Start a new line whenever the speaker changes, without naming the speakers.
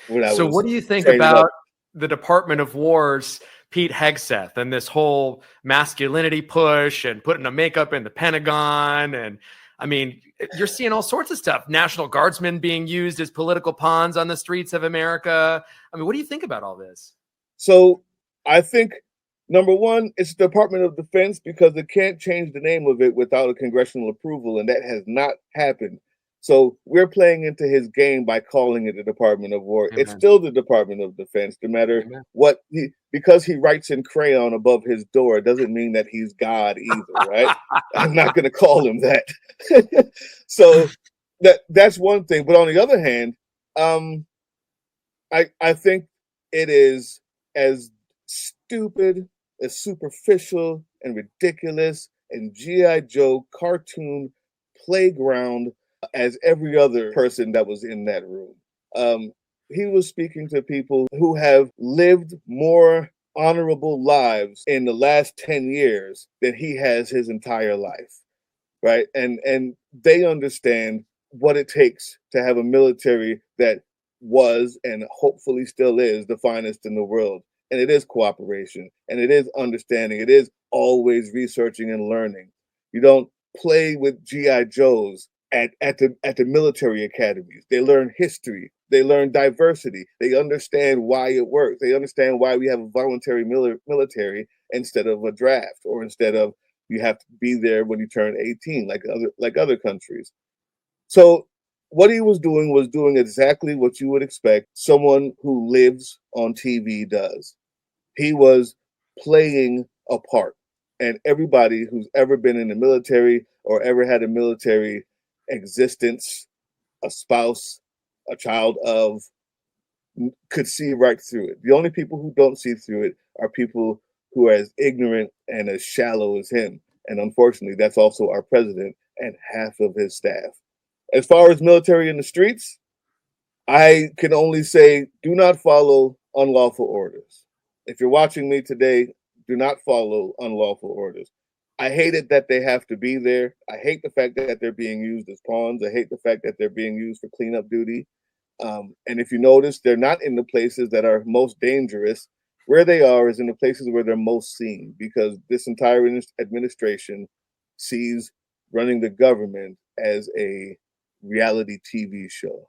when I
So
was
what do you think
training
about
up.
the Department of War's Pete Hegseth and this whole masculinity push and putting a makeup in the Pentagon? And I mean, you're seeing all sorts of stuff. National Guardsmen being used as political pawns on the streets of America. I mean, what do you think about all this?
So I think number one, it's the Department of Defense because it can't change the name of it without a congressional approval, and that has not happened. So we're playing into his game by calling it the Department of War. It's
Amen.
still the Department of Defense, no matter
Amen.
what because he writes in crayon above his door doesn't mean that he's God either, right? I'm not going to call him that. So that's one thing. But on the other hand, um, I think it is as stupid, as superficial and ridiculous and G.I. Joe cartoon playground as every other person that was in that room. He was speaking to people who have lived more honorable lives in the last 10 years than he has his entire life, right? And they understand what it takes to have a military that was and hopefully still is the finest in the world. And it is cooperation and it is understanding. It is always researching and learning. You don't play with GI Joes at the military academies. They learn history. They learn diversity. They understand why it works. They understand why we have a voluntary military instead of a draft, or instead of you have to be there when you turn 18, like other countries. So what he was doing exactly what you would expect someone who lives on TV does. He was playing a part. And everybody who's ever been in the military or ever had a military existence, a spouse, a child of, could see right through it. The only people who don't see through it are people who are as ignorant and as shallow as him. And unfortunately, that's also our president and half of his staff. As far as military in the streets, I can only say do not follow unlawful orders. If you're watching me today, do not follow unlawful orders. I hate it that they have to be there. I hate the fact that they're being used as pawns. I hate the fact that they're being used for cleanup duty. And if you notice, they're not in the places that are most dangerous. Where they are is in the places where they're most seen, because this entire administration sees running the government as a reality TV show.